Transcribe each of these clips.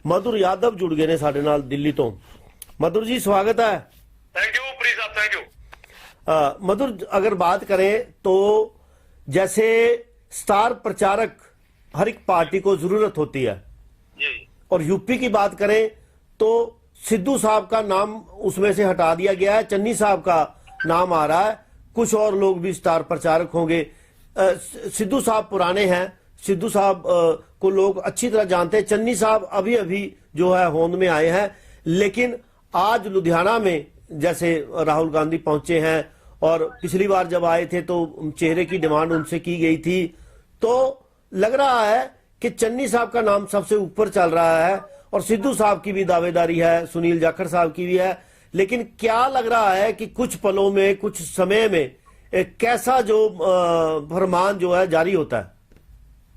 मधुर यादव जुड़ गए ने साडे नाल दिल्ली तो। मधुर जी स्वागत है। थैंक यू प्लीज साहब, थैंक यू। मधुर, अगर बात करें तो जैसे स्टार प्रचारक हर एक पार्टी को जरूरत होती है जी। और यूपी की बात करें तो सिद्धू साहब का नाम उसमें से हटा दिया गया है, चन्नी साहब का नाम आ रहा है, कुछ और लोग भी स्टार प्रचारक होंगे। सिद्धू साहब पुराने हैं, सिद्धू साहब को लोग अच्छी तरह जानते हैं, चन्नी साहब अभी अभी जो है होंद में आए हैं। लेकिन आज लुधियाना में जैसे राहुल गांधी पहुंचे हैं और पिछली बार जब आए थे तो चेहरे की डिमांड उनसे की गई थी, तो लग रहा है कि चन्नी साहब का नाम सबसे ऊपर चल रहा है और सिद्धू साहब की भी दावेदारी है, सुनील जाखड़ साहब की भी है। लेकिन क्या लग रहा है कि कुछ पलों में, कुछ समय में एक कैसा जो फरमान जो है जारी होता है?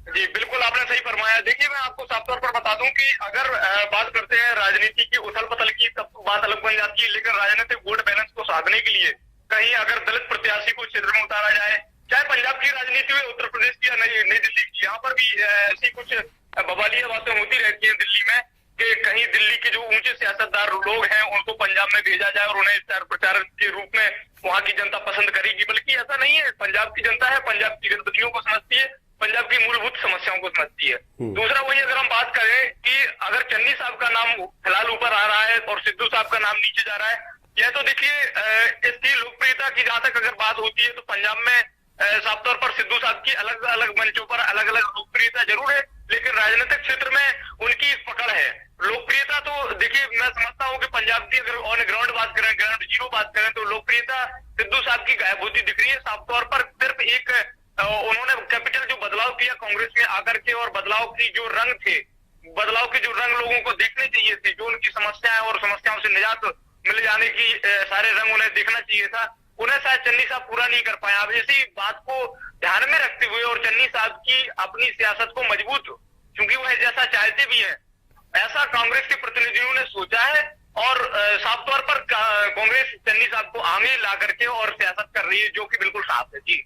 जी बिल्कुल, आपने सही फरमाया। देखिए, मैं आपको साफ तौर पर बता दूं कि अगर बात करते हैं राजनीति की उथल पुथल की, तब तो बात अलग बन जाती है। लेकिन राजनीतिक वोट बैलेंस को साधने के लिए कहीं अगर दलित प्रत्याशी को क्षेत्र में उतारा जाए, चाहे पंजाब की राजनीति में, उत्तर प्रदेश की या नई दिल्ली की, यहाँ पर भी ऐसी कुछ बवालिया बातें होती रहती है दिल्ली में कि कहीं दिल्ली के जो ऊंचे सियासतदार लोग हैं उनको पंजाब में भेजा जाए और उन्हें स्टार प्रचारक के रूप में वहां की जनता पसंद करेगी। बल्कि ऐसा नहीं है, पंजाब की जनता है, पंजाब की गतिविधियों को समझती है, पंजाब की मूलभूत समस्याओं को समझती है। दूसरा वही, अगर हम बात करें कि अगर चन्नी साहब का नाम फिलहाल ऊपर आ रहा है और सिद्धू साहब का नाम नीचे जा रहा है, यह तो देखिए इसकी लोकप्रियता की जहां तक अगर बात होती है तो पंजाब में साफ तौर पर सिद्धू साहब की अलग अलग मंचों पर अलग अलग लोकप्रियता जरूर है, लेकिन राजनीतिक क्षेत्र में उनकी एक पकड़ है। लोकप्रियता तो देखिए, मैं समझता हूँ कि पंजाब की अगर ऑन ग्राउंड बात करें, ग्राउंड जीरो बात करें, तो लोकप्रियता सिद्धू साहब की गायब होती दिख रही है। साफ तौर पर सिर्फ एक उन्होंने कैपिटल जो बदलाव किया कांग्रेस में आकर के, और बदलाव की जो रंग थे, बदलाव के जो रंग लोगों को देखने चाहिए थे, जो उनकी समस्याएं और समस्याओं से निजात मिल जाने की सारे रंग उन्हें देखना चाहिए था, उन्हें शायद चन्नी साहब पूरा नहीं कर पाया। अब इसी बात को ध्यान में रखते हुए और चन्नी साहब की अपनी सियासत को मजबूत, क्योंकि वह जैसा चाहते भी है ऐसा कांग्रेस के प्रतिनिधियों ने सोचा है, और साफ तौर पर कांग्रेस चन्नी साहब को आगे ला करके और सियासत कर रही है, जो कि बिल्कुल साफ है।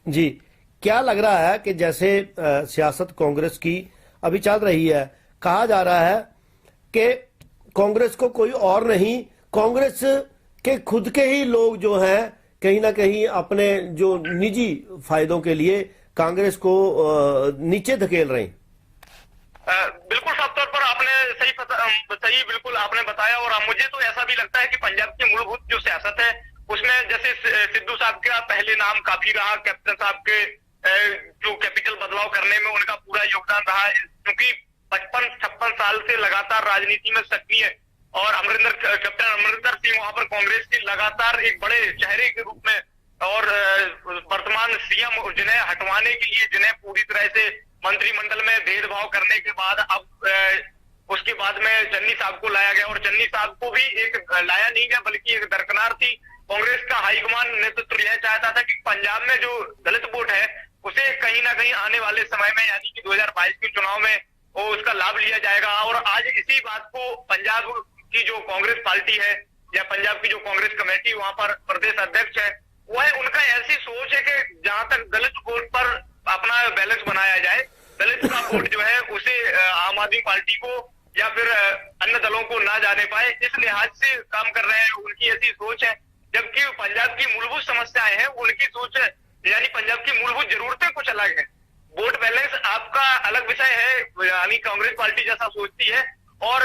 जी, क्या लग रहा है कि जैसे सियासत कांग्रेस की अभी चल रही है, कहा जा रहा है कि कांग्रेस को कोई और नहीं, कांग्रेस के खुद के ही लोग जो हैं कहीं ना कहीं अपने जो निजी फायदों के लिए कांग्रेस को नीचे धकेल रहे हैं। बिल्कुल साफ तौर पर आपने सही बिल्कुल आपने बताया, और मुझे तो ऐसा भी लगता है कि पंजाब की मूलभूत जो सियासत है उसमें जैसे सिद्धू साहब का पहले नाम काफी रहा, कैप्टन साहब के जो कैपिटल बदलाव करने में उनका पूरा योगदान रहा है, क्योंकि 55-56 साल से लगातार राजनीति में सक्रिय और कैप्टन अमरिंदर सिंह वहां पर कांग्रेस के लगातार एक बड़े चेहरे के रूप में, और वर्तमान सीएम जिन्हें हटवाने के लिए, जिन्हें पूरी तरह से मंत्रिमंडल में भेदभाव करने के बाद अब उसके बाद में चन्नी साहब को लाया गया, और चन्नी साहब को भी एक लाया नहीं गया बल्कि एक दरकिनार थी। कांग्रेस का हाईकमान नेतृत्व यह चाहता था कि पंजाब में जो दलित वोट है उसे कहीं ना कहीं आने वाले समय में, यानी कि 2022 के चुनाव में वो उसका लाभ लिया जाएगा। और आज इसी बात को पंजाब की जो कांग्रेस पार्टी है या पंजाब की जो कांग्रेस कमेटी वहां पर प्रदेश अध्यक्ष है, वह उनका ऐसी सोच है कि जहां तक दलित वोट पर अपना बैलेंस बनाया जाए, दलित का वोट जो है उसे आम आदमी पार्टी को या फिर अन्य दलों को ना जाने पाए, इस लिहाज से काम कर रहे हैं। उनकी ऐसी सोच है, जबकि पंजाब की मूलभूत समस्याएं हैं, उनकी सोच है, यानी पंजाब की मूलभूत जरूरतें कुछ अलग है। वोट बैलेंस आपका अलग विषय है, यानी कांग्रेस पार्टी जैसा सोचती है, और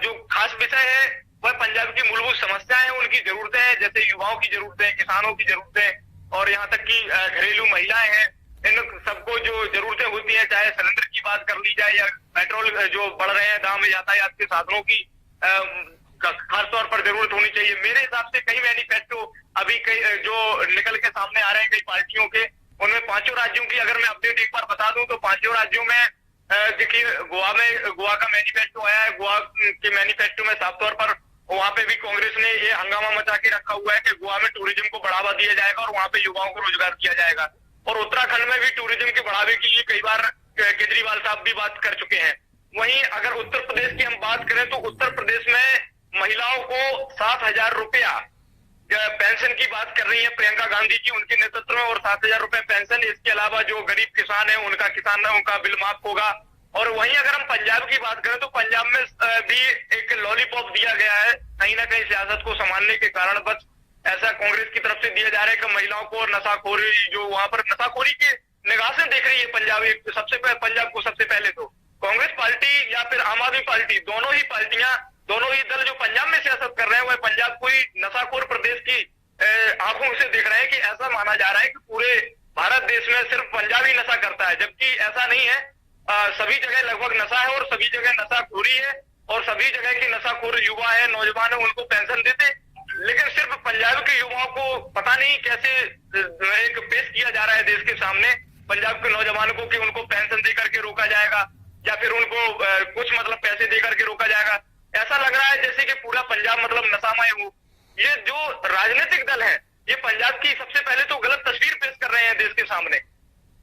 जो खास विषय है वह पंजाब की मूलभूत समस्याएं हैं, उनकी जरूरतें हैं, जैसे युवाओं की जरूरतें, किसानों की जरूरतें, और यहाँ तक कि घरेलू महिलाएं हैं, इन सबको जो जरूरतें होती है, चाहे सिलेंडर की बात कर ली जाए या पेट्रोल जो बढ़ रहे हैं दाम, यातायात के साधनों की खास तौर पर जरूरत होनी चाहिए। मेरे हिसाब से कई मैनिफेस्टो अभी कई जो निकल के सामने आ रहे हैं कई पार्टियों के, उनमें 5 राज्यों की अगर मैं अपडेट एक बार बता दूं तो 5 राज्यों में देखिए गोवा का मैनिफेस्टो आया है। गोवा के मैनिफेस्टो में साफ तौर पर वहां पे भी कांग्रेस ने ये हंगामा मचा के रखा हुआ है कि गोवा में टूरिज्म को बढ़ावा दिया जाएगा और वहां पे युवाओं को रोजगार दिया जाएगा। और उत्तराखंड में भी टूरिज्म के बढ़ावे के लिए कई बार केजरीवाल साहब भी बात कर चुके हैं। वहीं अगर उत्तर प्रदेश की हम बात करें तो उत्तर प्रदेश में महिलाओं को 7,000 रुपया पेंशन की बात कर रही है प्रियंका गांधी जी, उनके नेतृत्व में, और 7,000 रुपए पेंशन। इसके अलावा जो गरीब किसान है उनका बिल माफ होगा, और वहीं अगर हम पंजाब की बात करें तो पंजाब में भी एक लॉलीपॉप दिया गया है, कहीं ना कहीं सियासत को संभालने के कारण बस ऐसा कांग्रेस की तरफ से दिया जा रहा है कि महिलाओं को नशाखोरी, जो वहां पर नशाखोरी की निगाह से देख रही है पंजाब को सबसे पहले तो कांग्रेस पार्टी या फिर आम आदमी पार्टी, दोनों ही दल जो पंजाब में सियासत कर रहे हैं वह पंजाब को ही नशाखोर प्रदेश की आंखों से देख रहे हैं कि ऐसा माना जा रहा है कि पूरे भारत देश में सिर्फ पंजाब ही नशा करता है, जबकि ऐसा नहीं है। सभी जगह लगभग नशा है और सभी जगह नशाखोरी है और सभी जगह की नशाखोर युवा है, नौजवान है, उनको पेंशन देते, लेकिन सिर्फ पंजाब के युवाओं को पता नहीं कैसे एक पेश किया जा रहा है देश के सामने पंजाब के नौजवानों को कि उनको पेंशन दे करके रोका जाएगा या फिर उनको कुछ मतलब पैसे दे करके रोका जाएगा। ऐसा लग रहा है जैसे कि पूरा पंजाब मतलब नशामय हो। ये जो राजनीतिक दल है ये पंजाब की सबसे पहले तो गलत तस्वीर पेश कर रहे हैं देश के सामने,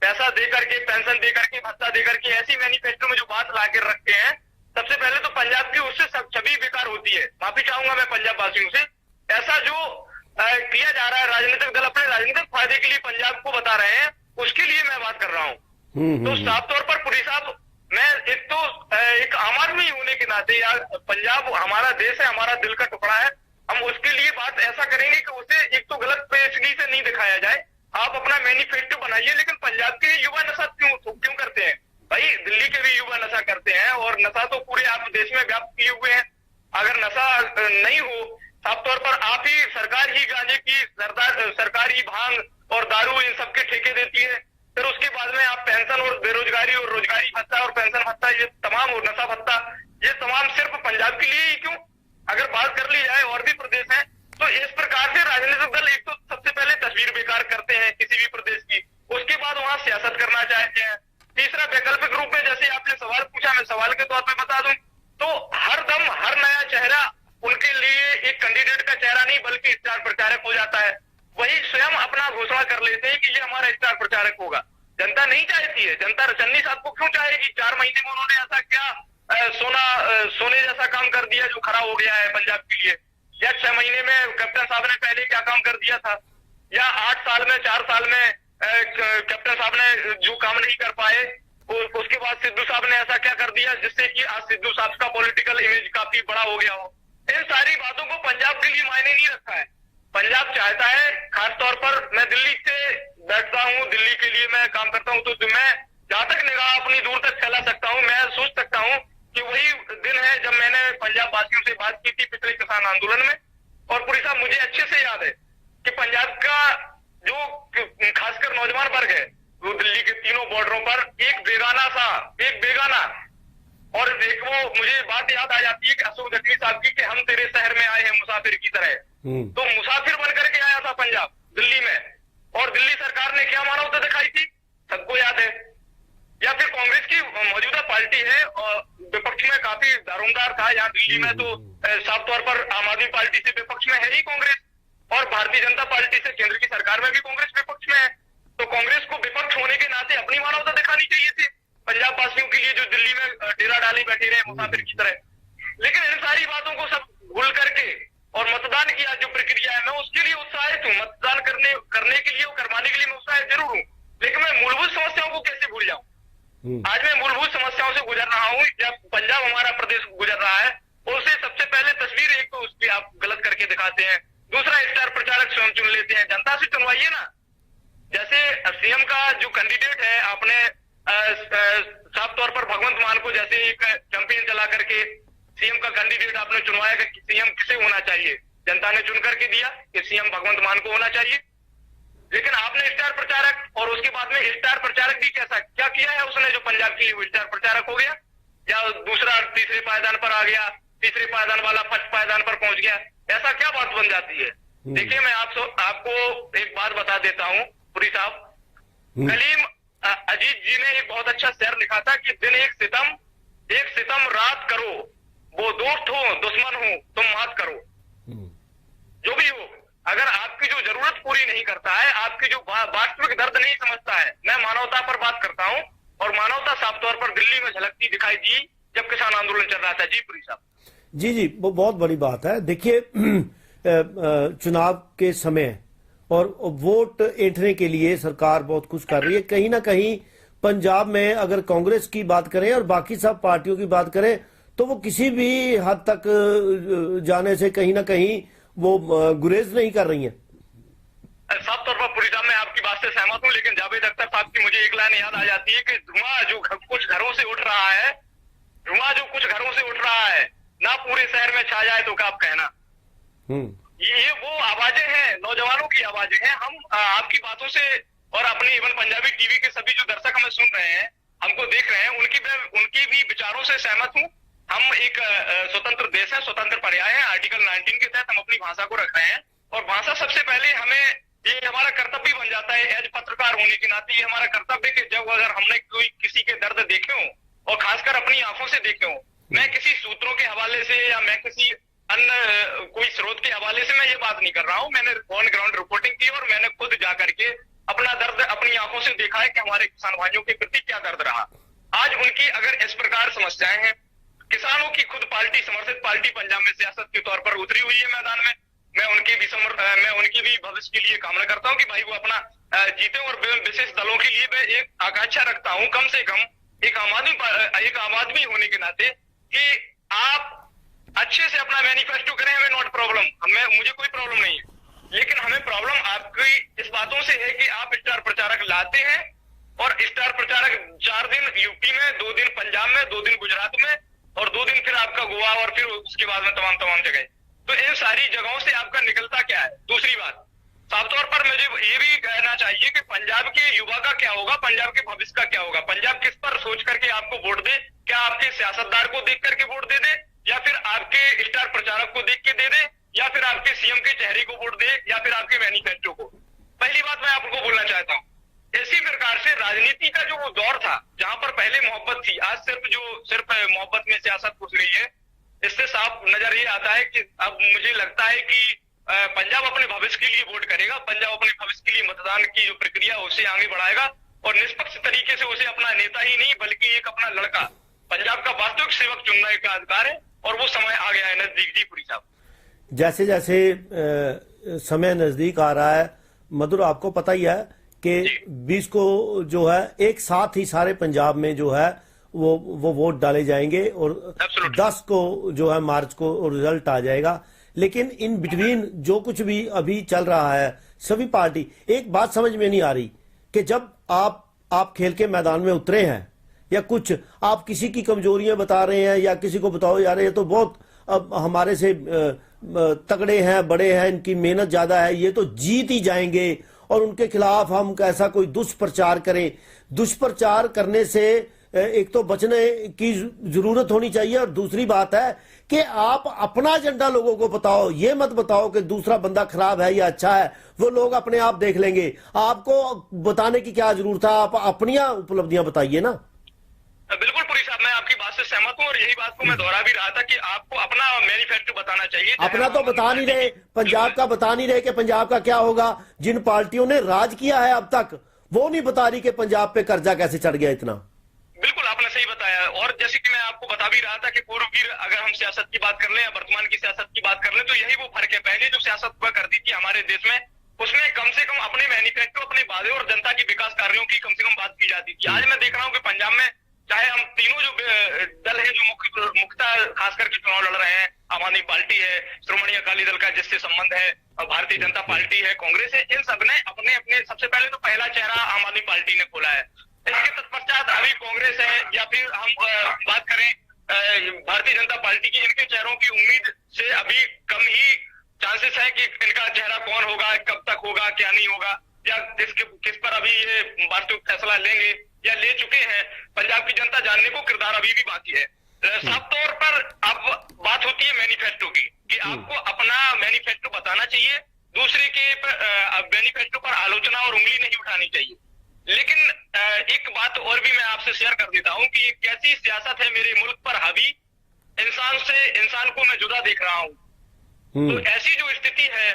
पैसा दे करके, पेंशन दे करके, भत्ता दे करके, ऐसी मैनिफेस्टो में जो बात ला के रखते हैं, सबसे पहले तो पंजाब की उससे छवि बेकार होती है। माफी चाहूंगा मैं पंजाब वासियों से, ऐसा जो किया जा रहा है राजनीतिक दल अपने राजनीतिक फायदे के लिए पंजाब को बता रहे हैं, उसके लिए मैं बात कर रहा हूँ। तो साफ तौर पर पुरी साहब, मैं एक आम आदमी होने के नाते यार पंजाब हमारा देश है, हमारा दिल का टुकड़ा है, हम उसके लिए बात ऐसा करेंगे कि उसे एक तो गलत पेशगी से नहीं दिखाया जाए। आप अपना मैनिफेस्टो बनाइए, लेकिन पंजाब के युवा नशा क्यों करते हैं? भाई दिल्ली के भी युवा नशा करते हैं और नशा तो पूरे आप देश में व्याप्त किए हुए हैं। अगर नशा नहीं हो, साफ तौर पर आप ही सरकार ही गांजे की सरकार ही भांग और दारू इन सबके ठेके देती है, फिर उसके बाद में आप पेंशन और बेरोजगारी और रोजगारी भत्ता और पेंशन भत्ता, ये तमाम और नशा भत्ता, ये तमाम सिर्फ पंजाब के लिए ही क्यों? अगर बात कर ली जाए और भी प्रदेश हैं तो इस प्रकार से राजनीतिक दल एक तो सबसे पहले तस्वीर बेकार करते हैं किसी भी प्रदेश की, उसके बाद वहां सियासत करना चाहते हैं। तीसरा वैकल्पिक रूप में, जैसे आपने सवाल पूछा, मैं सवाल के तौर पे बता दूं तो हर दम हर नया चेहरा उनके लिए एक कैंडिडेट का चेहरा नहीं बल्कि स्टार प्रचारक हो जाता है। वही स्वयं अपना घोषणा कर लेते हैं कि ये हमारा स्टार प्रचारक होगा। जनता नहीं चाहती है, जनता चन्नी साहब को क्यों चाहेगी? 4 महीने में उन्होंने ऐसा क्या सोने जैसा काम कर दिया जो खड़ा हो गया है पंजाब के लिए? या 6 महीने में कैप्टन साहब ने पहले क्या काम कर दिया था? या 8 साल में, 4 साल में कैप्टन साहब ने जो काम नहीं कर पाए, उसके बाद सिद्धू साहब ने ऐसा क्या कर दिया जिससे कि आज सिद्धू साहब का पॉलिटिकल इमेज काफी बड़ा हो गया हो? इन सारी बातों को पंजाब के लिए मायने नहीं रखा है। पंजाब चाहता है, खास तौर पर मैं दिल्ली से बैठता हूँ, दिल्ली के लिए मैं काम करता हूँ, तो मैं जहां तक निगाह अपनी दूर तक फैला सकता हूँ, मैं सोच सकता हूँ कि वही दिन है जब मैंने पंजाब वासियों से बात की थी पिछले किसान आंदोलन में। और पुरी साहब, मुझे अच्छे से याद है कि पंजाब का जो खासकर नौजवान वर्ग है वो दिल्ली के तीनों बॉर्डरों पर एक बेगाना और एक वो मुझे बात याद आ जाती है कि अशोक जगनी साहब की कि हम तेरे शहर में आए हैं मुसाफिर की तरह। तो मुसाफिर बन करके आया था पंजाब दिल्ली में, और दिल्ली सरकार ने क्या मानवता दिखाई थी सबको याद है। या फिर कांग्रेस की मौजूदा पार्टी है और विपक्ष में काफी दारोमदार था यहाँ दिल्ली में, तो साफ तौर पर आम आदमी पार्टी से विपक्ष में है ही कांग्रेस, और भारतीय जनता पार्टी से केंद्र की सरकार में भी कांग्रेस विपक्ष में है। तो कांग्रेस को विपक्ष होने के नाते अपनी मानवता दिखानी चाहिए थी पंजाब वासियों के लिए जो दिल्ली में डेरा डाले बैठे रहे मुसाफिर की तरह। लेकिन इन सारी बातों को सब भूल करके और मतदान की आज जो प्रक्रिया है, मैं उसके लिए उत्साहित हूँ। मतदान करने के लिए और करवाने के लिए मैं उत्साहित जरूर हूँ, लेकिन मैं मूलभूत समस्याओं को कैसे भूल जाऊं? आज मैं मूलभूत समस्याओं से गुजर रहा हूँ। जब पंजाब हमारा प्रदेश गुजर रहा है, उससे सबसे पहले तस्वीर एक तो उसकी आप गलत करके दिखाते हैं, दूसरा स्टार प्रचारक स्वयं चुन लेते हैं। जनता से चुनवाइए ना। जैसे सीएम का जो कैंडिडेट है, आपने साफ तौर पर भगवंत मान को जैसे एक कैंपेन चला करके सीएम का कैंडिडेट आपने चुनवाया कि सीएम किसे होना चाहिए, जनता ने चुन करके दिया कि सीएम भगवंत मान को होना चाहिए। लेकिन आपने स्टार प्रचारक, और उसके बाद में स्टार प्रचारक भी कैसा क्या किया है उसने जो पंजाब के लिए वो स्टार प्रचारक हो गया, या दूसरा तीसरे पायदान पर आ गया, तीसरे पायदान वाला फर्स्ट पायदान पर पहुंच गया? ऐसा क्या बात बन जाती है? देखिए, मैं आपको एक बात बता देता हूँ पुरी साहब, कलीम अजीत जी ने एक बहुत अच्छा शेर लिखा था कि दिन एक सितम रात करो, वो दोस्त हो दुश्मन हो तुम मात करो। जो भी हो, अगर आपकी जो जरूरत पूरी नहीं करता है, आपकी जो वास्तविक दर्द नहीं समझता है, मैं मानवता पर बात करता हूँ, और मानवता साफ तौर पर दिल्ली में झलकती दिखाई दी जब किसान आंदोलन चल रहा था। जी पुरी साहब। जी, वो बहुत बड़ी बात है। देखिए, चुनाव के समय और वोट ऐंठने के लिए सरकार बहुत कुछ कर रही है। कहीं ना कहीं पंजाब में अगर कांग्रेस की बात करें और बाकी सब पार्टियों की बात करें तो वो किसी भी हद तक जाने से कहीं ना कहीं वो गुरेज नहीं कर रही हैं। साफ तौर पर पूरी साहब मैं आपकी बात से सहमत हूं, लेकिन जावेद अख्तर साहब की मुझे एक लाइन याद आ जाती है कि धुआं जो कुछ घरों से उठ रहा है, धुआं जो कुछ घरों से उठ रहा है ना पूरे शहर में छा जाए तो क्या आप कहना। ये वो आवाजें हैं, नौजवानों की आवाजें हैं। हम आपकी बातों से और अपनी इवन पंजाबी टीवी के सभी जो दर्शक हमें सुन रहे हैं, हमको देख रहे हैं, उनकी भी विचारों से सहमत हूं। हम एक स्वतंत्र देश है, स्वतंत्र पर्याय है। आर्टिकल 19 के तहत हम अपनी भाषा को रख रहे हैं और भाषा सबसे पहले हमें, ये हमारा कर्तव्य बन जाता है एज पत्रकार होने के नाते। ये हमारा कर्तव्य कि जब अगर हमने कोई किसी के दर्द देखे हो और खासकर अपनी आंखों से देखे हो, मैं किसी सूत्रों के हवाले से या मैं किसी अन्य कोई स्रोत के हवाले से मैं ये बात नहीं कर रहा हूं। मैंने ऑन ग्राउंड रिपोर्टिंग की और मैंने खुद जा करके अपना दर्द अपनी आंखों से देखा है कि हमारे किसान भाइयों के प्रति क्या दर्द रहा। आज उनकी अगर इस प्रकार समस्याएं हैं, किसानों की खुद पार्टी, समर्थित पार्टी पंजाब में सियासत के तौर पर उतरी हुई है मैदान में। मैं उनकी भी भविष्य के लिए कामना करता हूं कि भाई वो अपना जीते और विशेष दलों के लिए मैं एक आकांक्षा रखता हूं, कम से कम एक आम आदमी होने के नाते, कि आप अच्छे से अपना मैनिफेस्टो करें। हमें नॉट प्रॉब्लम, मुझे कोई प्रॉब्लम नहीं है, लेकिन हमें प्रॉब्लम आपकी इस बातों से है कि आप स्टार प्रचारक लाते हैं और स्टार प्रचारक 4 दिन यूपी में, 2 दिन पंजाब में, 2 दिन गुजरात में और 2 दिन फिर आपका गोवा और फिर उसके बाद में तमाम जगह। तो इन सारी जगहों से आपका निकलता क्या है। दूसरी बात, साफ तौर पर मुझे ये भी कहना चाहिए कि पंजाब के युवा का क्या होगा, पंजाब के भविष्य का क्या होगा। पंजाब किस पर सोच करके आपको वोट दे? क्या आपके सियासतदार को देख करके वोट दे दे, या फिर आपके स्टार प्रचारक को देख के दे दे, या फिर आपके सीएम के चेहरे को वोट दे, या फिर आपके मैनिफेस्टो को। पहली बात मैं आपको बोलना चाहता हूँ, इसी प्रकार से राजनीति का जो वो दौर था जहां पर पहले मोहब्बत थी, आज सिर्फ मोहब्बत में सियासत घुस गई है। इससे साफ नजर ये आता है कि अब मुझे लगता है कि पंजाब अपने भविष्य के लिए वोट करेगा, पंजाब अपने भविष्य के लिए मतदान की जो प्रक्रिया उसे आगे बढ़ाएगा और निष्पक्ष तरीके से उसे अपना नेता ही नहीं बल्कि एक अपना लड़का, पंजाब का वास्तविक सेवक चुनने का अधिकार है और वो समय आ गया है नजदीक। जी पुरी साहब, जैसे जैसे समय नजदीक आ रहा है, मधुर आपको पता ही है कि 20 को जो है एक साथ ही सारे पंजाब में जो है वो वोट डाले जाएंगे और 10 को जो है मार्च को रिजल्ट आ जाएगा। लेकिन इन बिटवीन जो कुछ भी अभी चल रहा है, सभी पार्टी, एक बात समझ में नहीं आ रही कि जब आप खेल के मैदान में उतरे हैं या कुछ आप किसी की कमजोरियां बता रहे हैं या किसी को बताओ यार ये तो बहुत अब हमारे से तगड़े हैं, बड़े हैं, इनकी मेहनत ज्यादा है, ये तो जीत ही जाएंगे, और उनके खिलाफ हम ऐसा कोई दुष्प्रचार करें। दुष्प्रचार करने से एक तो बचने की जरूरत होनी चाहिए और दूसरी बात है कि आप अपना एजेंडा लोगों को बताओ। ये मत बताओ कि दूसरा बंदा खराब है या अच्छा है, वो लोग अपने आप देख लेंगे। आपको बताने की क्या जरूरत है, आप अपनी उपलब्धियां बताइए ना। बिल्कुल पुरी साहब, मैं आपकी बात से सहमत हूँ और यही बात को मैं दोहरा भी रहा था कि आपको अपना मैनिफेस्टो बताना चाहिए। अपना तो बता नहीं रहे, पंजाब का बता नहीं रहे कि पंजाब का क्या होगा। जिन पार्टियों ने राज किया है अब तक वो नहीं बता रही कि पंजाब पे कर्जा कैसे चढ़ गया इतना। बिल्कुल आपने सही बताया, और जैसे कि मैं आपको बता भी रहा था कि पूर्ववीर, अगर हम सियासत की बात कर लें या वर्तमान की सियासत की बात कर लें तो यही वो फर्क है। पहले जो सियासत हुआ करती थी हमारे देश में, उसमें कम से कम अपने मैनिफेस्टो, अपने वादे और जनता की विकास कार्यों की कम से कम बात की जाती थी। आज मैं देख रहा हूँ कि पंजाब में चाहे हम तीनों जो दल है जो मुख्यतः खास करके चुनाव लड़ रहे हैं, आम आदमी पार्टी है, श्रोमणी अकाली दल का जिससे संबंध है, भारतीय जनता पार्टी है, कांग्रेस है, इन सब ने अपने अपने सबसे पहले तो पहला चेहरा आम आदमी पार्टी ने खोला है। इसके तत्पश्चात अभी कांग्रेस है या फिर हम बात करें भारतीय जनता पार्टी की, इनके चेहरों की उम्मीद से अभी कम ही चांसेस है कि इनका चेहरा कौन होगा, कब तक होगा, क्या नहीं होगा, या किस पर अभी ये वास्तविक फैसला लेंगे या ले चुके हैं, पंजाब की जनता जानने को किरदार अभी भी बाकी है। साफ तौर पर अब बात होती है मैनिफेस्टो की कि आपको अपना मैनिफेस्टो बताना चाहिए, दूसरे के मैनिफेस्टो पर आलोचना और उंगली नहीं उठानी चाहिए। लेकिन एक बात और भी मैं आपसे शेयर कर देता हूं कि कैसी सियासत है मेरे मुल्क पर हावी, इंसान को मैं जुदा देख रहा हूं। तो ऐसी जो स्थिति है,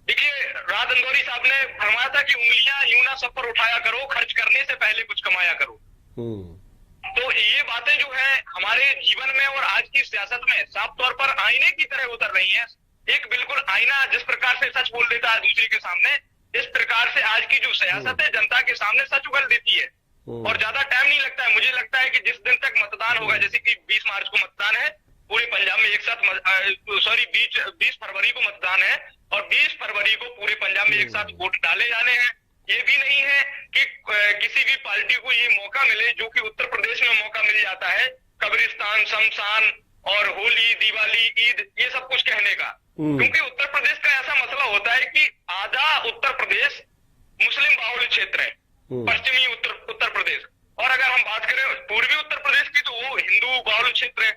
देखिए राज इंदौरी साहब ने फरमाया था कि उंगलियां यूं ना सब पर उठाया करो, खर्च करने से पहले कुछ कमाया करो। तो ये बातें जो है हमारे जीवन में और आज की सियासत में साफ तौर पर आईने की तरह उतर रही हैं। एक बिल्कुल आईना जिस प्रकार से सच बोल देता है दूसरे के सामने, इस प्रकार से आज की जो सियासत है जनता के सामने सच उगल देती है। और ज्यादा टाइम नहीं लगता है। मुझे लगता है कि जिस दिन तक मतदान होगा, जैसे कि 20 मार्च को मतदान है पूरे पंजाब में एक साथ, 20 फरवरी को मतदान है और 20 फरवरी को पूरे पंजाब में एक साथ वोट डाले जाने हैं। ये भी नहीं है कि किसी भी पार्टी को ये मौका मिले जो कि उत्तर प्रदेश में मौका मिल जाता है, कब्रिस्तान, शमशान और होली, दिवाली, ईद, ये सब कुछ कहने का। क्योंकि उत्तर प्रदेश का ऐसा मसला होता है कि आधा उत्तर प्रदेश मुस्लिम बाहुल्य क्षेत्र है, पश्चिमी उत्तर प्रदेश, और अगर हम बात करें पूर्वी उत्तर प्रदेश की तो वो हिंदू बाहुल्य क्षेत्र है।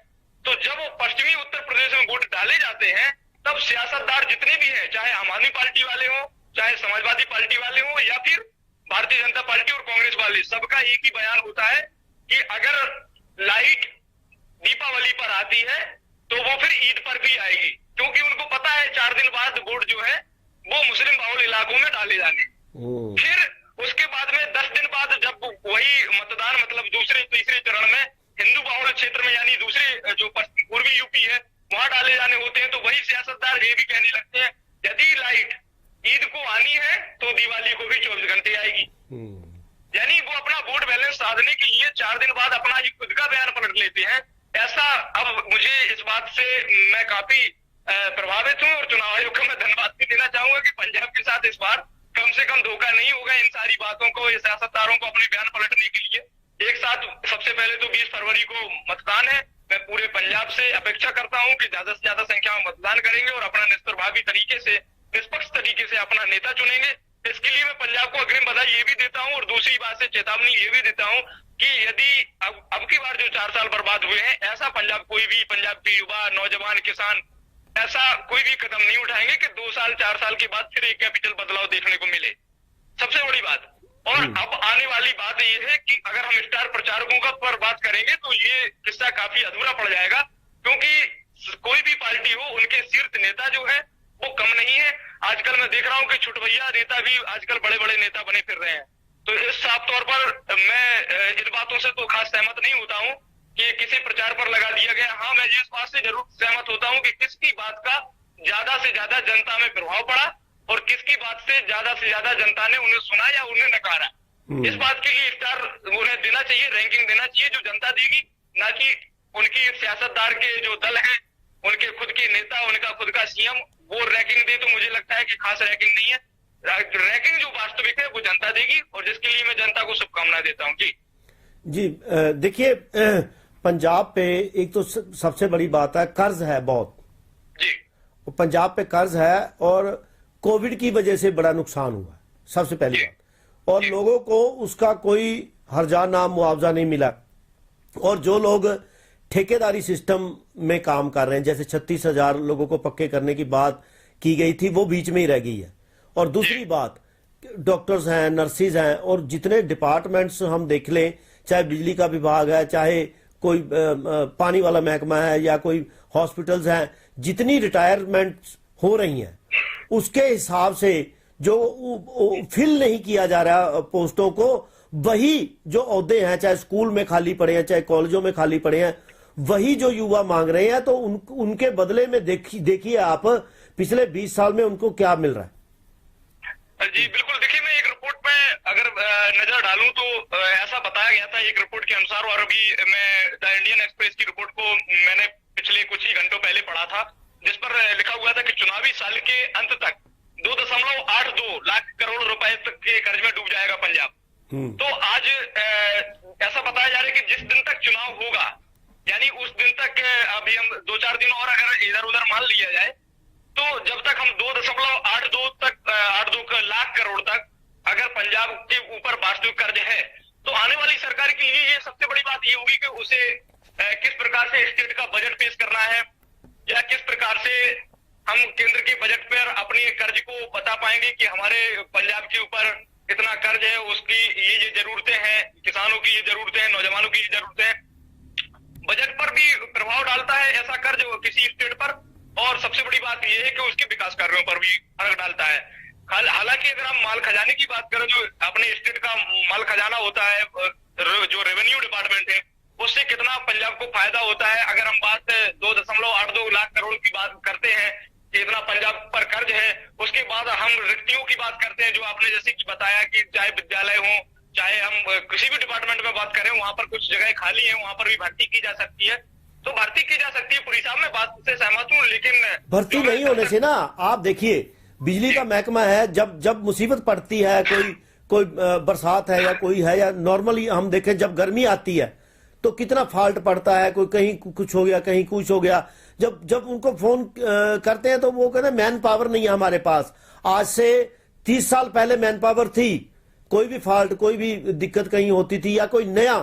तो जब वो पश्चिमी उत्तर प्रदेश में वोट डाले जाते हैं तब सियासतदार जितने भी हैं, चाहे आम आदमी पार्टी वाले हो, चाहे समाजवादी पार्टी वाले हो या फिर भारतीय जनता पार्टी और कांग्रेस वाले, सबका एक ही बयान होता है कि अगर लाइट दीपावली पर आती है तो वो फिर ईद पर भी आएगी, क्योंकि उनको पता है 4 दिन बाद वोट जो है वो मुस्लिम बाहुल्य इलाकों में डाले जाने। फिर उसके बाद में 10 दिन बाद जब वही मतदान मतलब दूसरे तीसरे चरण में हिंदू बाहुल्य क्षेत्र में यानी दूसरे जो पूर्वी यूपी है वहां डाले जाने होते हैं, तो वही सियासतदार ये भी कहने लगते हैं यदि लाइट ईद को आनी है तो दिवाली को भी 24 घंटे आएगी। यानी वो अपना वोट बैलेंस साधने के लिए 4 दिन बाद अपना ही खुद का बयान पलट लेते हैं। ऐसा अब मुझे इस बात से मैं काफी प्रभावित हूं और चुनाव आयोग को मैं धन्यवाद भी देना चाहूंगा कि पंजाब के साथ इस बार कम से कम धोखा नहीं होगा इन सारी बातों को, ये सियासतदारों को अपने बयान पलटने के लिए। एक साथ सबसे पहले तो 20 फरवरी को मतदान है, मैं पूरे पंजाब से अपेक्षा करता हूं कि ज्यादा से ज्यादा संख्या में मतदान करेंगे और अपना निष्प्रभावी तरीके से, निष्पक्ष तरीके से अपना नेता चुनेंगे। इसके लिए मैं पंजाब को अग्रिम बधाई ये भी देता हूं और दूसरी बात से चेतावनी ये भी देता हूं कि यदि अब की बार जो 4 साल बर्बाद हुए हैं, ऐसा पंजाब कोई भी पंजाब के युवा, नौजवान, किसान ऐसा कोई भी कदम नहीं उठाएंगे कि 2 साल 4 साल के बाद फिर एक कैपिटल बदलाव देखने को मिले। सबसे बड़ी बात। और अब आने वाली बात यह है कि अगर हम स्टार प्रचारकों का पर बात करेंगे तो ये किस्सा काफी अधूरा पड़ जाएगा, क्योंकि कोई भी पार्टी हो उनके शीर्ष नेता जो है वो कम नहीं है। आजकल मैं देख रहा हूं कि छुटभैया नेता भी आजकल बड़े बड़े नेता बने फिर रहे हैं। तो इस साफ तौर पर मैं इन बातों से तो खास सहमत नहीं होता हूं कि किसी प्रचार पर लगा दिया गया। हाँ, मैं इस बात से जरूर सहमत होता हूं कि किसकी बात का ज्यादा से ज्यादा जनता में प्रभाव पड़ा और किसकी बात से ज्यादा जनता ने उन्हें सुना या उन्हें नकारा। इस बात के लिए स्टार उन्हें देना चाहिए, रैंकिंग देना चाहिए जो जनता देगी, ना कि उनकी सियासतदार के जो दल है, उनके खुद के नेता, उनका खुद का सीएम वो रैंकिंग दे। तो मुझे लगता है कि खास रैंकिंग नहीं है, रैंकिंग जो वास्तविक है वो जनता देगी और जिसके लिए मैं जनता को शुभकामनाएं देता हूँ। जी देखिए, पंजाब पे एक तो सबसे बड़ी बात है कर्ज है बहुत जी, पंजाब पे कर्ज है और कोविड की वजह से बड़ा नुकसान हुआ है, सबसे पहली बात। और लोगों को उसका कोई हर्जाना मुआवजा नहीं मिला और जो लोग ठेकेदारी सिस्टम में काम कर रहे हैं, जैसे 36,000 लोगों को पक्के करने की बात की गई थी, वो बीच में ही रह गई है। और दूसरी बात, डॉक्टर्स हैं, नर्सिस हैं और जितने डिपार्टमेंट्स हम देख लें, चाहे बिजली का विभाग है, चाहे कोई पानी वाला महकमा है या कोई हॉस्पिटल्स हैं, जितनी रिटायरमेंट हो रही हैं उसके हिसाब से जो फिल नहीं किया जा रहा पोस्टों को, वही जो ओहदे हैं, चाहे स्कूल में खाली पड़े हैं, चाहे कॉलेजों में खाली पड़े हैं, वही जो युवा मांग रहे हैं। तो उनके बदले में देखिए आप पिछले 20 साल में उनको क्या मिल रहा है। जी बिल्कुल, देखिए मैं एक रिपोर्ट में अगर नजर डालूं तो ऐसा बताया गया था एक रिपोर्ट के अनुसार, और अभी मैं द इंडियन एक्सप्रेस की रिपोर्ट को मैंने पिछले कुछ ही घंटों पहले पढ़ा था, जिस पर लिखा हुआ था कि चुनावी साल के अंत तक 2.82 लाख करोड़ रुपए तक के कर्ज में डूब जाएगा पंजाब। तो आज ऐसा बताया जा रहा है कि जिस दिन तक चुनाव होगा, यानी उस दिन तक अभी हम 2-4 दिन और अगर इधर उधर मान लिया जाए, तो जब तक हम 2.82 लाख करोड़ तक अगर पंजाब के ऊपर वास्तविक कर्ज है, तो आने वाली सरकार के लिए ये सबसे बड़ी बात ये होगी कि उसे किस प्रकार से स्टेट का बजट पेश करना है या किस प्रकार से हम केंद्र के बजट पर अपने कर्ज को बता पाएंगे कि हमारे पंजाब के ऊपर इतना कर्ज है, उसकी ये जरूरतें हैं, किसानों की ये जरूरतें हैं, नौजवानों की ये जरूरतें हैं। बजट पर भी प्रभाव डालता है ऐसा कर्ज किसी स्टेट पर, और सबसे बड़ी बात यह है कि उसके विकास कार्यों पर भी फर्क डालता है। हालांकि अगर हम माल खजाने की बात करें, जो अपने स्टेट का माल खजाना होता है, जो रेवेन्यू डिपार्टमेंट है, उससे कितना पंजाब को फायदा होता है। अगर हम बात 2.82 लाख करोड़ की बात करते हैं कि इतना पंजाब पर कर्ज है, उसके बाद हम रिक्तियों की बात करते हैं, जो आपने जैसे कि बताया कि चाहे विद्यालय हो, चाहे हम किसी भी डिपार्टमेंट में बात करें, वहां पर कुछ जगह खाली है, वहां पर भी भर्ती की जा सकती है, तो भर्ती की जा सकती है। पुरी साहब, मैं बात से सहमत हूँ, लेकिन भर्ती नहीं होने से ना, आप देखिए बिजली का महकमा है, जब जब मुसीबत पड़ती है, कोई बरसात है या कोई है, या नॉर्मली हम देखें जब गर्मी आती है तो कितना फॉल्ट पड़ता है, कोई कहीं कुछ हो गया, कहीं कुछ हो गया। जब जब उनको फोन करते हैं तो वो कहते हैं मैन पावर नहीं है हमारे पास। आज से 30 साल पहले मैन पावर थी, कोई भी फॉल्ट, कोई भी दिक्कत कहीं होती थी, या कोई नया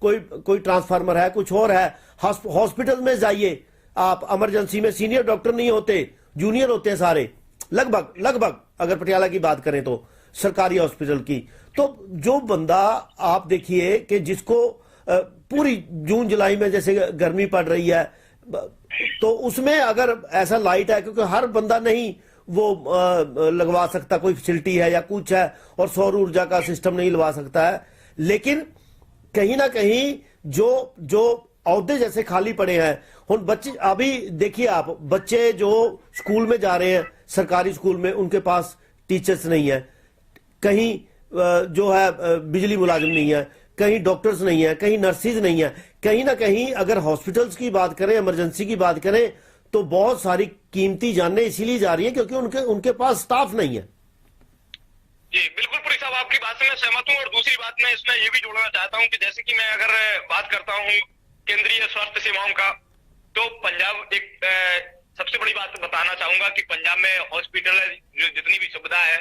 कोई ट्रांसफार्मर है, कुछ और है, हॉस्पिटल में जाइए आप, इमरजेंसी में सीनियर डॉक्टर नहीं होते, जूनियर होते हैं सारे, लगभग अगर पटियाला की बात करें तो सरकारी हॉस्पिटल की। तो जो बंदा आप देखिए कि जिसको पूरी जून जुलाई में जैसे गर्मी पड़ रही है, तो उसमें अगर ऐसा लाइट है, क्योंकि हर बंदा नहीं वो लगवा सकता, कोई फैसिलिटी है या कुछ है, और सौर ऊर्जा का सिस्टम नहीं लगवा सकता है, लेकिन कहीं ना कहीं जो औहदे जैसे खाली पड़े हैं। हुन बच्चे, अभी देखिए आप, बच्चे जो स्कूल में जा रहे हैं, सरकारी स्कूल में, उनके पास टीचर्स नहीं है, कहीं जो है बिजली मुलाजिम नहीं है, कहीं डॉक्टर्स नहीं है, कहीं नर्सिस नहीं है, कहीं ना कहीं अगर हॉस्पिटल्स की बात करें, इमरजेंसी की बात करें, तो बहुत सारी कीमती जानें इसीलिए जा रही है क्योंकि उनके पास स्टाफ नहीं है। जी बिल्कुल पुरी साहब, आपकी बात से मैं सहमत हूँ। और दूसरी बात मैं इसमें ये भी जोड़ना चाहता हूँ कि जैसे कि मैं अगर बात करता हूँ केंद्रीय स्वास्थ्य सेवाओं का, तो पंजाब एक सबसे बड़ी बात बताना चाहूंगा कि पंजाब में हॉस्पिटल जो जितनी भी सुविधा है,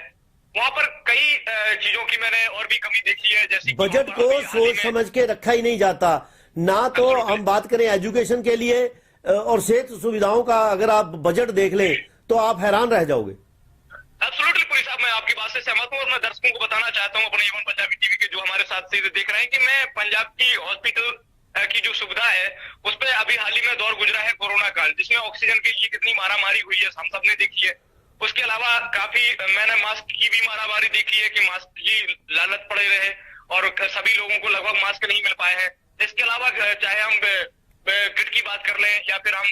वहां पर कई चीजों की मैंने और भी कमी देखी है। जैसे बजट को सोच समझ के रखा ही नहीं जाता ना। तो हम बात करें एजुकेशन के लिए और सेहत सुविधाओं का, अगर आप बजट देख लें तो आप हैरान रह जाओगे। एब्सोल्युटली पुरी साहब, मैं आपकी बात से सहमत हूँ। और मैं दर्शकों को बताना चाहता हूँ, अपने एवन पंजाबी टीवी के जो हमारे साथ से देख रहे हैं, कि मैं पंजाब की हॉस्पिटल की जो सुविधा है उस पर अभी हाल ही में दौर गुजरा है कोरोना काल, जिसमें ऑक्सीजन के लिए कितनी मारामारी हुई है हम सबने देखी है। उसके अलावा काफी मैंने मास्क की भी मारामारी देखी है कि मास्क की लालच पड़े रहे और सभी लोगों को लगभग मास्क नहीं मिल पाए हैं। इसके अलावा चाहे हम किट की बात कर लें, या फिर हम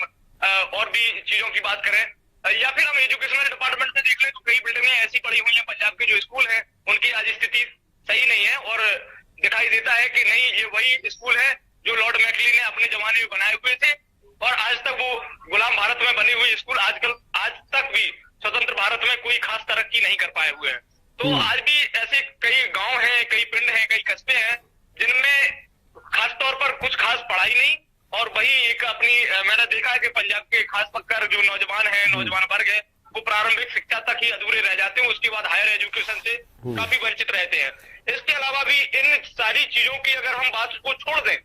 और भी चीजों की बात करें, या फिर हम एजुकेशनल डिपार्टमेंट में देख लें, तो कई बिल्डिंगें ऐसी पड़ी हुई हैं पंजाब के जो स्कूल हैं उनकी आज स्थिति सही नहीं है, और दिखाई देता है कि नहीं, ये वही स्कूल है जो लॉर्ड मैकली ने अपने जमाने में बनाए हुए थे, और आज तक वो गुलाम भारत में बने हुए स्कूल आज तक भी स्वतंत्र भारत में कोई खास तरक्की नहीं कर पाए हुए हैं। तो आज भी ऐसे कई गांव हैं, कई पिंड हैं, कई कस्बे हैं जिनमें खास तौर पर कुछ खास पढ़ाई नहीं, और वही एक अपनी मैंने देखा है कि पंजाब के खास पक्कर जो नौजवान हैं, नौजवान वर्ग है, वो प्रारंभिक शिक्षा तक ही अधूरे रह जाते हैं, उसके बाद हायर एजुकेशन से काफी वंचित रहते हैं। इसके अलावा भी इन सारी चीजों की अगर हम बात को छोड़ दें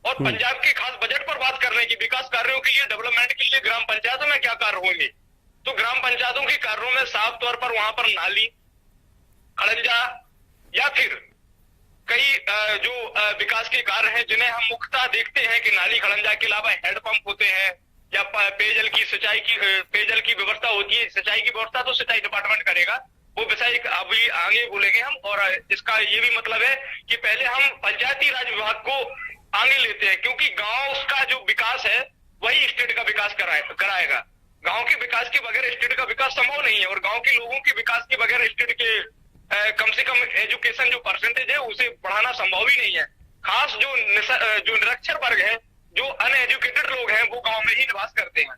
और पंजाब के खास बजट पर बात कर रहे हैं कि विकास कार्यों के लिए, डेवलपमेंट के लिए ग्राम पंचायतों में क्या कार्य होंगे, तो ग्राम पंचायतों के कार्यों में साफ तौर पर वहां पर नाली, खड़ंजा या फिर कई जो विकास के कार्य हैं जिन्हें हम मुख्यतः देखते हैं कि नाली खड़ंजा के अलावा हैंडपंप होते हैं, या पेयजल की व्यवस्था होती है। सिंचाई की व्यवस्था तो सिंचाई डिपार्टमेंट करेगा, वो विषय अभी आगे बोलेंगे हम। और इसका ये भी मतलब है कि पहले हम पंचायती राज विभाग को आगे लेते हैं, क्योंकि गांव का जो विकास है वही स्टेट का विकास कराएगा। गांव के विकास के बगैर स्टेट का विकास संभव नहीं है, और गांव के लोगों के विकास के बगैर स्टेट के कम से कम एजुकेशन जो परसेंटेज है उसे बढ़ाना संभव ही नहीं है। खास जो निरक्षर वर्ग है, जो अनएजुकेटेड लोग हैं, वो गांव में ही निवास करते हैं।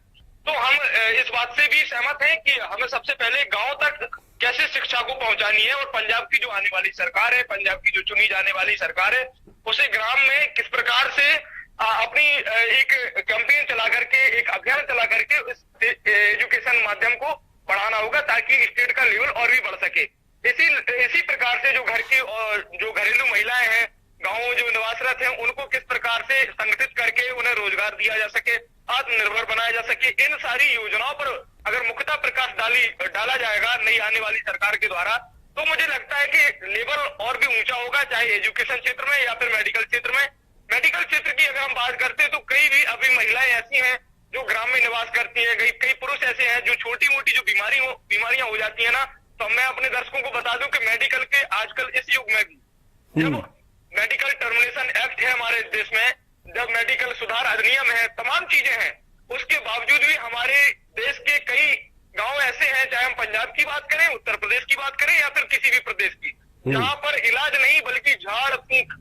तो हम इस बात से भी सहमत हैं कि हमें सबसे पहले गांव तक कैसे शिक्षा को पहुंचानी है, और पंजाब की जो आने वाली सरकार है, पंजाब की जो चुनी जाने वाली सरकार है, उसे ग्राम में किस प्रकार से अपनी एक कैंपेन चला करके, एक अभियान चला करके इस एजुकेशन माध्यम को बढ़ाना होगा, ताकि स्टेट का लेवल और भी बढ़ सके। इसी प्रकार से जो घर की और जो घरेलू महिलाएं हैं, गांवों जो निवासरत हैं, उनको किस प्रकार से संगठित करके उन्हें रोजगार दिया जा सके, आत्मनिर्भर बनाया जा सके, इन सारी योजनाओं पर अगर मुख्यतः प्रकाश डाला जाएगा नई आने वाली सरकार के द्वारा, तो मुझे लगता है कि लेवल और भी ऊंचा होगा, चाहे एजुकेशन क्षेत्र में या फिर मेडिकल क्षेत्र में। मेडिकल क्षेत्र की अगर हम बात करते हैं तो कई भी अभी महिलाएं ऐसी हैं जो ग्राम में निवास करती है, कई पुरुष ऐसे हैं जो छोटी मोटी जो बीमारियां हो जाती है ना, तो मैं अपने दर्शकों को बता दूं कि मेडिकल के आजकल इस युग में भी जब मेडिकल टर्मिनेशन एक्ट है हमारे देश में, जब मेडिकल सुधार अधिनियम है, तमाम चीजें हैं, उसके बावजूद भी हमारे देश के कई गांव ऐसे हैं, चाहे हम पंजाब की बात करें, उत्तर प्रदेश की बात करें या फिर किसी भी प्रदेश की, जहां पर इलाज नहीं बल्कि झाड़ फूंक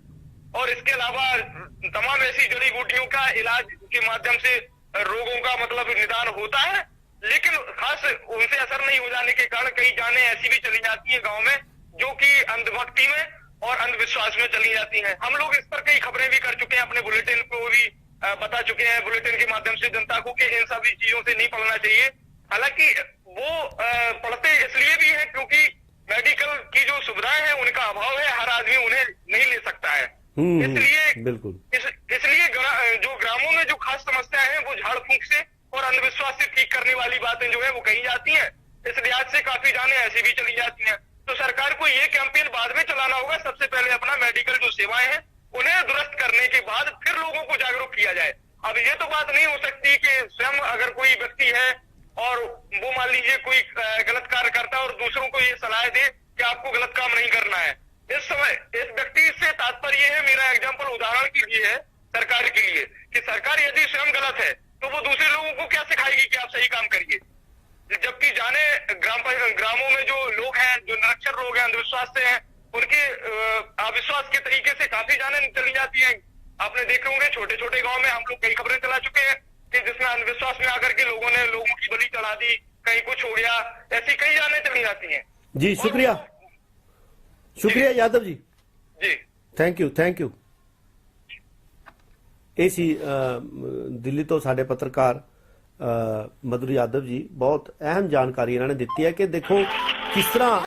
और इसके अलावा तमाम ऐसी जड़ी बूटियों का इलाज के माध्यम से रोगों का मतलब निदान होता है, लेकिन खास उनसे असर नहीं हो जाने के कारण कई जानें ऐसी भी चली जाती है गांव में जो कि अंधभक्ति में और अंधविश्वास में चली जाती हैं। हम लोग इस पर कई खबरें भी कर चुके हैं, अपने बुलेटिन को भी बता चुके हैं, बुलेटिन के माध्यम से जनता को कि इन सभी चीजों से नहीं पढ़ना चाहिए। हालांकि वो पढ़ते इसलिए भी है क्योंकि मेडिकल की जो सुविधाएं हैं उनका अभाव है, हर आदमी उन्हें नहीं ले सकता है। इसलिए बिल्कुल इसलिए जो ग्रामों में जो खास समस्याएं हैं वो झाड़ फूंक से और अंधविश्वास से ठीक करने वाली बातें जो है वो कही जाती हैं। इस लिहाज से काफी जाने ऐसी भी चली जाती हैं। तो सरकार को ये कैंपेन बाद में चलाना होगा। सबसे पहले अपना मेडिकल जो सेवाएं हैं उन्हें दुरुस्त करने के बाद फिर लोगों को जागरूक किया जाए। अब ये तो बात नहीं हो सकती कि स्वयं अगर कोई व्यक्ति है और वो मान लीजिए कोई गलत कार्य करता है और दूसरों को ये सलाह दे कि आपको गलत काम नहीं करना है। इस समय इस व्यक्ति से तात्पर्य है, मेरा एग्जाम्पल उदाहरण के लिए है सरकार के लिए, कि सरकार यदि स्वयं गलत है तो वो दूसरे लोगों को क्या सिखाएगी कि आप सही काम करिए। जबकि जाने ग्रामों में जो लोग हैं, जो निरक्षर लोग हैं, अंधविश्वास से हैं, उनके अविश्वास के तरीके से काफी जाने चली जाती हैं। आपने देखे होंगे छोटे छोटे गांव में हम लोग कई खबरें चला चुके हैं कि जिसमें अंधविश्वास में आकर के लोगों ने लोगों की बलि चढ़ा दी, कहीं कुछ हो गया, ऐसी कई जाने चली जाती हैं। जी शुक्रिया यादव जी, ਥੈਂਕ ਯੂ। ਇਹ ਸੀ ਦਿੱਲੀ ਤੋਂ ਸਾਡੇ ਪੱਤਰਕਾਰ ਮਧੁਰ ਯਾਦਵ ਜੀ। ਬਹੁਤ ਅਹਿਮ ਜਾਣਕਾਰੀ ਇਹਨਾਂ ਨੇ ਦਿੱਤੀ ਹੈ ਕਿ ਦੇਖੋ ਕਿਸ ਤਰ੍ਹਾਂ